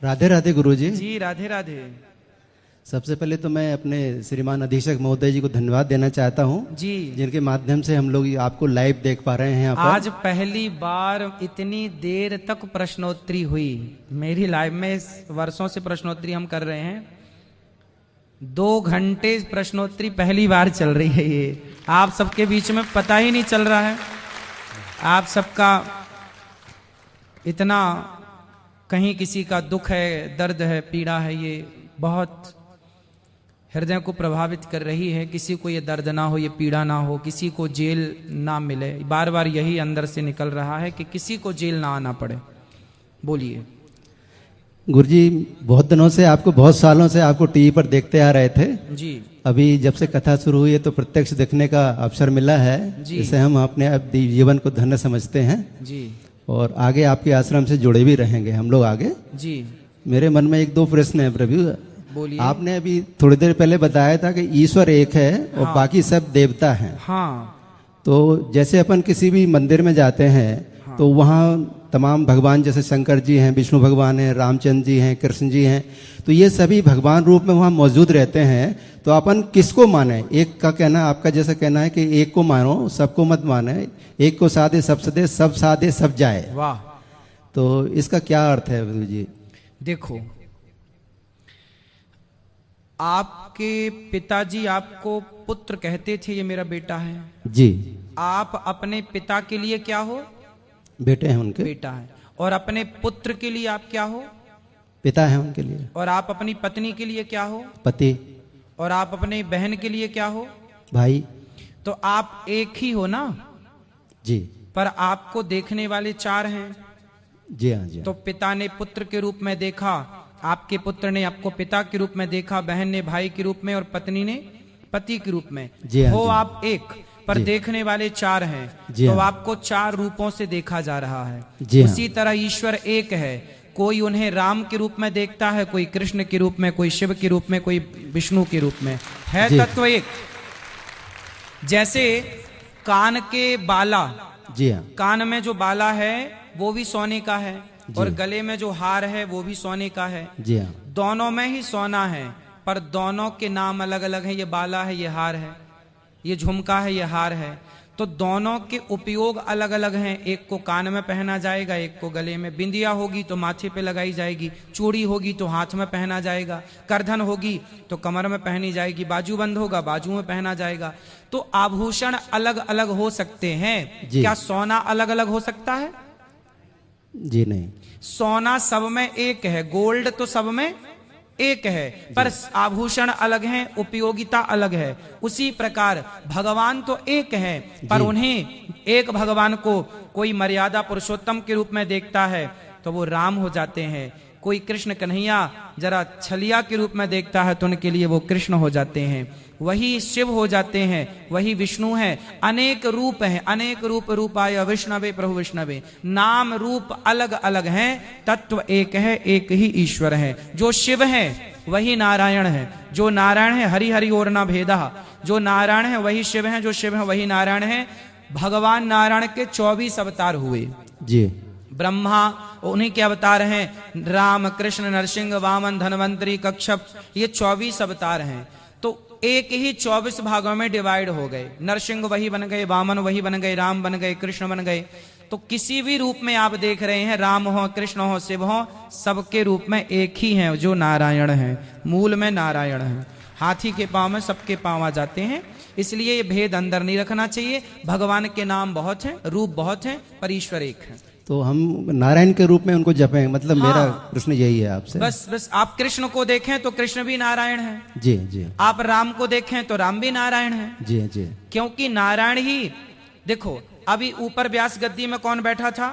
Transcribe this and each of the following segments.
राधे राधे गुरुजी। जी राधे राधे। सबसे पहले तो मैं अपने श्रीमान अधीक्षक महोदय जी को धन्यवाद देना चाहता हूँ जी, जिनके माध्यम से हम लोग आपको लाइव देख पा रहे हैं यहाँ पर। आज पहली बार इतनी देर तक प्रश्नोत्तरी हुई मेरी लाइव में। वर्षों से प्रश्नोत्तरी हम कर रहे हैं, 2 घंटे प्रश्नोत्तरी पहली बार चल रही है। ये आप सबके बीच में पता ही नहीं चल रहा है। आप सबका इतना, कहीं किसी का दुख है, दर्द है, पीड़ा है, ये बहुत हृदय को प्रभावित कर रही है। किसी को ये दर्द ना हो, ये पीड़ा ना हो, किसी को जेल ना मिले। बार बार यही अंदर से निकल रहा है कि किसी को जेल ना आना पड़े। बोलिए गुरुजी, बहुत दिनों से आपको, बहुत सालों से आपको टीवी पर देखते आ रहे थे जी। अभी जब से कथा शुरू हुई है तो प्रत्यक्ष देखने का अवसर मिला है, जिसे हम अपने जीवन को धन्य समझते हैं जी। और आगे आपके आश्रम से जुड़े भी रहेंगे हम लोग आगे जी। मेरे मन में 1-2 प्रश्न है प्रभु। बोलिए। आपने अभी थोड़ी देर पहले बताया था कि ईश्वर एक है और हाँ। बाकी सब देवता हैं। हाँ। तो जैसे अपन किसी भी मंदिर में जाते हैं हाँ। तो वहाँ तमाम भगवान, जैसे शंकर जी हैं, विष्णु भगवान हैं, रामचंद्र जी हैं, कृष्ण जी हैं, तो ये सभी भगवान रूप में वहाँ मौजूद रहते हैं। तो अपन किसको माने? एक का कहना, आपका जैसा कहना है कि एक को मानो, सबको मत माने, एक को साधे सब सदे, सब साधे सब जाए। वाह। तो इसका क्या अर्थ है गुरु जी? देखो, आपके पिताजी आपको पुत्र कहते थे, ये मेरा बेटा है जी। आप अपने पिता के लिए क्या हो? बेटे हैं उनके। बेटा है। और अपने पुत्र के लिए आप क्या हो? पिता है उनके लिए। और आप अपनी पत्नी के लिए क्या हो? पति। और आप अपने बहन के लिए क्या हो? भाई। तो आप एक ही हो ना जी। पर आपको देखने वाले 4 हैं। जी हाँ जी। तो पिता ने पुत्र के रूप में देखा, आपके पुत्र ने आपको पिता के रूप में देखा, बहन ने भाई के रूप में और पत्नी ने पति के रूप में। जी हाँ, हो जी। आप एक पर देखने वाले 4 हैं। तो आपको 4 रूपों से देखा जा रहा है। उसी तरह ईश्वर एक है। कोई उन्हें राम के रूप में देखता है, कोई कृष्ण के रूप में, कोई शिव के रूप में, कोई विष्णु के रूप में है। तत्व एक। जैसे कान के बाला, जी हाँ, कान में जो बाला है वो भी सोने का है और गले में जो हार है वो भी सोने का है। जी हाँ। दोनों में ही सोना है पर दोनों के नाम अलग अलग हैं। ये बाला है, ये हार है, ये झुमका है, ये हार है। तो दोनों के उपयोग अलग अलग हैं। एक को कान में पहना जाएगा, एक को गले में। बिंदिया होगी तो माथे पे लगाई जाएगी, चूड़ी होगी तो हाथ में पहना जाएगा, करधन होगी तो कमर में पहनी जाएगी, बाजूबंद होगा बाजू में पहना जाएगा। तो आभूषण अलग अलग हो सकते हैं। क्या सोना अलग अलग हो सकता है? जी नहीं। सोना सब में एक है, गोल्ड तो सब में एक है, पर आभूषण अलग हैं, उपयोगिता अलग है। उसी प्रकार भगवान तो एक है पर उन्हें एक भगवान को कोई मर्यादा पुरुषोत्तम के रूप में देखता है तो वो राम हो जाते हैं। कोई कृष्ण कन्हैया जरा छलिया के रूप में देखता है तो उनके लिए वो कृष्ण हो जाते हैं। वही शिव हो जाते हैं, वही विष्णु है। अनेक रूप हैं, अनेक रूप रूपाय विष्णवे प्रभु विष्णवे। नाम रूप अलग अलग हैं, तत्व एक है, एक ही ईश्वर है। जो शिव है वही नारायण है, जो नारायण है हरि हरि और ना भेदा। जो नारायण है वही शिव है, जो शिव है वही नारायण है। भगवान नारायण के 24 अवतार हुए जी। ब्रह्मा उन्हीं के अवतार हैं, राम कृष्ण नरसिंह वामन धन्वंतरी कच्छप, ये 24 अवतार हैं। तो एक ही 24 भागों में डिवाइड हो गए। नरसिंह वही बन गए, वामन वही बन गए, राम बन गए, कृष्ण बन गए। तो किसी भी रूप में आप देख रहे हैं, राम हो, कृष्ण हो, शिव हो, सबके रूप में एक ही हैं जो नारायण है। मूल में नारायण है। हाथी के पांव में सबके पांव आ जाते हैं। इसलिए ये भेद अंदर नहीं रखना चाहिए। भगवान के नाम बहुत हैं, रूप बहुत हैं, पर ईश्वर एक है। तो हम नारायण के रूप में उनको जपें, मतलब मेरा प्रश्न यही है आपसे। बस आप कृष्ण को देखें तो कृष्ण भी नारायण है। जी जी। आप राम को देखें तो राम भी नारायण है। जी जी। क्योंकि नारायण ही, देखो अभी ऊपर व्यास गद्दी में कौन बैठा था?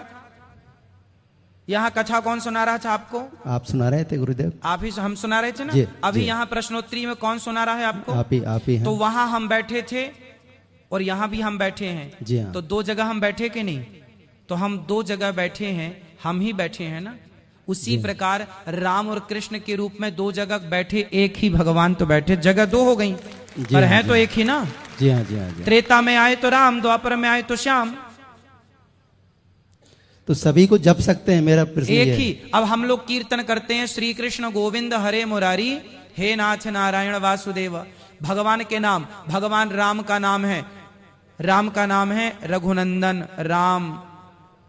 यहाँ कथा कौन सुना रहा था आपको? आप सुना रहे थे गुरुदेव। आप ही, हम सुना रहे थे ना। अभी यहाँ प्रश्नोत्तरी में कौन सुना रहा है आपको? आप ही हैं। तो वहां हम बैठे थे और यहाँ भी हम बैठे हैं। जी हाँ। तो 2 जगह हम बैठे कि नहीं? तो हम 2 जगह बैठे हैं, हम ही बैठे हैं ना। उसी प्रकार राम और कृष्ण के रूप में 2 जगह बैठे, एक ही भगवान तो बैठे। जगह 2 हो गई पर है तो एक ही ना। जी हाँ जी हाँ। त्रेता में आए तो राम, द्वापर में आए तो श्याम। तो सभी को जप सकते हैं, मेरा प्रश्न ये एक है। ही। अब हम लोग कीर्तन करते हैं श्री कृष्ण गोविंद हरे मुरारी, हे नाथ नारायण वासुदेव। भगवान के नाम, भगवान राम का नाम है, राम का नाम है रघुनंदन, राम,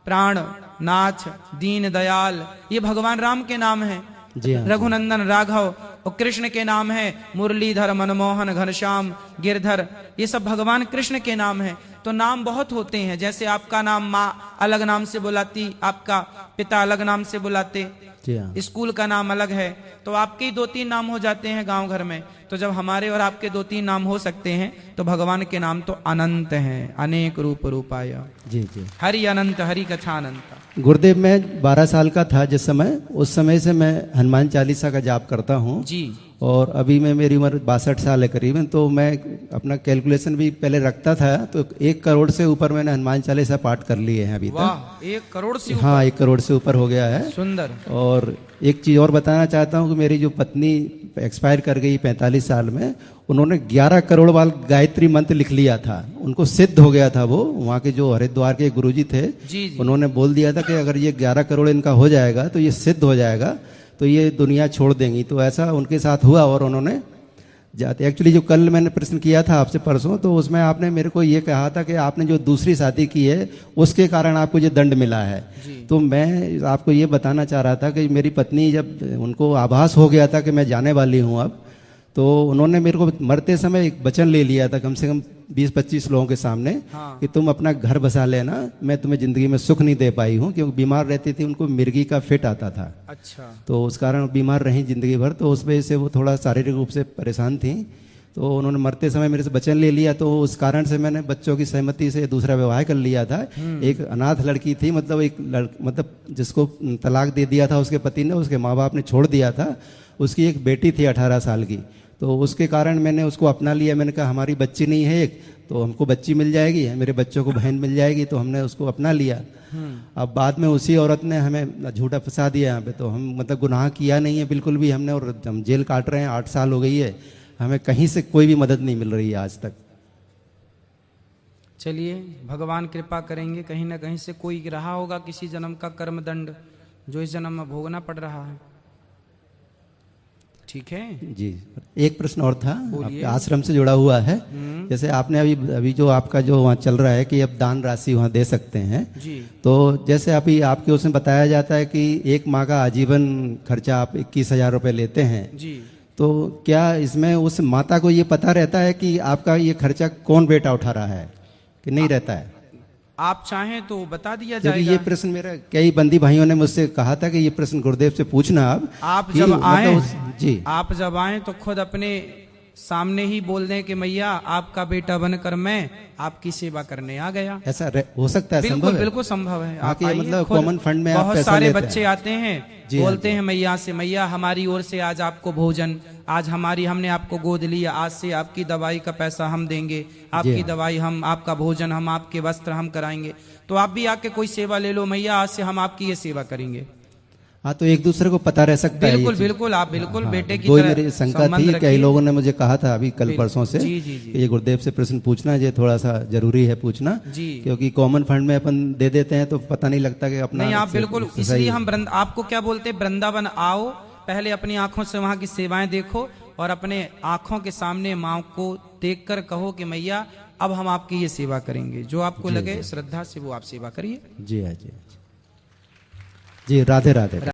प्राण नाथ, दीन दयाल, ये भगवान राम के नाम है। जी हाँ। रघुनंदन, राघव। और कृष्ण के नाम है मुरलीधर, मनमोहन, घनश्याम, गिरधर, ये सब भगवान कृष्ण के नाम है। तो नाम बहुत होते हैं, जैसे आपका नाम माँ अलग नाम से बुलाती, आपका पिता अलग नाम से बुलाते, जी हाँ। स्कूल का नाम अलग है, तो आपके 2-3 नाम हो जाते हैं गांव घर में। तो जब हमारे और आपके 2-3 नाम हो सकते हैं, तो भगवान के नाम तो अनंत हैं, अनेक रूप रूपाय। जी जी। हरि अनंत, हरि कथा अनंत। गुरुदेव, मैं 12 साल का था जिस समय, उस समय से मैं हनुमान चालीसा का जाप करता हूँ। जी। और अभी मेरी उम्र 62 साल है करीबन, तो मैं अपना कैलकुलेशन भी पहले रखता था, तो 1 करोड़ से ऊपर मैंने हनुमान चालीसा पाठ कर लिए हैं अभी तक। वाह, 1 करोड़ से ऊपर। हाँ, 1 करोड़ से ऊपर हो गया है। सुंदर। और एक चीज और बताना चाहता हूँ कि मेरी जो पत्नी एक्सपायर कर गई 45 साल में, उन्होंने 11 करोड़ वाला गायत्री मंत्र लिख लिया था, उनको सिद्ध हो गया था। वो वहाँ के जो हरिद्वार के गुरुजी थे, जी जी। उन्होंने बोल दिया था कि अगर ये 11 करोड़ इनका हो जाएगा तो ये सिद्ध हो जाएगा, तो ये दुनिया छोड़ देंगी। तो ऐसा उनके साथ हुआ और उन्होंने जाते, एक्चुअली जो कल मैंने प्रश्न किया था आपसे परसों, तो उसमें आपने मेरे को ये कहा था कि आपने जो दूसरी शादी की है उसके कारण आपको ये दंड मिला है। तो मैं आपको ये बताना चाह रहा था कि मेरी पत्नी, जब उनको आभास हो गया था कि मैं जाने वाली हूँ अब, तो उन्होंने मेरे को मरते समय एक वचन ले लिया था, कम से कम 20-25 लोगों के सामने, हाँ। कि तुम अपना घर बसा लेना, मैं तुम्हें जिंदगी में सुख नहीं दे पाई हूँ, क्योंकि बीमार रहती थी, उनको मिर्गी का फिट आता था। अच्छा। तो उस कारण बीमार रही जिंदगी भर, तो उस वजह से वो थोड़ा शारीरिक रूप से परेशान थी। तो उन्होंने मरते समय मेरे से वचन ले लिया, तो उस कारण से मैंने बच्चों की सहमति से दूसरा विवाह कर लिया था। एक अनाथ लड़की थी, मतलब जिसको तलाक दे दिया था उसके पति ने, उसके माँ बाप ने छोड़ दिया था। उसकी एक बेटी थी 18 साल की, तो उसके कारण मैंने उसको अपना लिया। मैंने कहा हमारी बच्ची नहीं है एक, तो हमको बच्ची मिल जाएगी, मेरे बच्चों को बहन मिल जाएगी, तो हमने उसको अपना लिया। अब बाद में उसी औरत ने हमें झूठा फंसा दिया यहाँ पे। तो हम मतलब गुनाह किया नहीं है बिल्कुल भी हमने, और हम जेल काट रहे हैं, 8 साल हो गई है, हमें कहीं से कोई भी मदद नहीं मिल रही है आज तक। चलिए, भगवान कृपा करेंगे, कहीं ना कहीं से कोई रहा होगा किसी जन्म का कर्म दंड, जो इस जन्म में भोगना पड़ रहा है। ठीक है जी। एक प्रश्न और था, बोलिए। आपके आश्रम से जुड़ा हुआ है। जैसे आपने अभी जो आपका जो वहाँ चल रहा है कि अब दान राशि वहाँ दे सकते हैं, जी। तो जैसे अभी आपके उसमें बताया जाता है कि एक माह का आजीवन खर्चा आप 21,000 रुपये लेते हैं, जी। तो क्या इसमें उस माता को ये पता रहता है कि आपका ये खर्चा कौन बेटा उठा रहा है कि नहीं रहता है? आप चाहें तो बता दिया क्योंकि जाएगा। ये प्रश्न मेरा कई बंदी भाइयों ने मुझसे कहा था कि ये प्रश्न गुरुदेव से पूछना आप कि जब मतलब आए, जी, आप जब आए तो खुद अपने सामने ही बोल दें कि मैया आपका बेटा बनकर मैं आपकी सेवा करने आ गया। ऐसा हो सकता है? बिल्कुल संभव है? बिल्कुल संभव है। आप आके आइए, मतलब खुद कॉमन फंड में आप बहुत पैसा सारे लेते बच्चे हैं। आते हैं, जी हाँ, बोलते हैं मैया से, मैया हमारी ओर से आज आपको भोजन, आज हमने आपको गोद लिया, आज से आपकी दवाई का पैसा हम देंगे, आपकी हाँ। दवाई हम, आपका भोजन हम, आपके वस्त्र हम कराएंगे। तो आप भी आके कोई सेवा ले लो, मैया आज से हम आपकी ये सेवा करेंगे। हाँ, तो एक दूसरे को पता रह सकता है ये बिल्कुल चीज़। बिल्कुल, आप बिल्कुल हाँ, बेटे की वही तरह मेरी शंका संबंध थी, कई रखिए। लोगों ने मुझे कहा था अभी कल परसों से जी जी जी कि ये गुरुदेव से प्रश्न पूछना, ये थोड़ा सा जरूरी है पूछना, जी। क्योंकि कॉमन फंड में अपन दे देते हैं तो पता नहीं लगता कि अपना नहीं, आप बिल्कुल, सही इसलिए है। हम आपको क्या बोलते हैं, वृंदावन आओ, पहले अपनी आंखों से वहां की सेवाएं देखो और अपने आंखों के सामने माँ को देखकर कहो कि मैया अब हम आपकी ये सेवा करेंगे। जो आपको लगे श्रद्धा से वो आप सेवा करिए। जी हाँ, जी राधे राधे।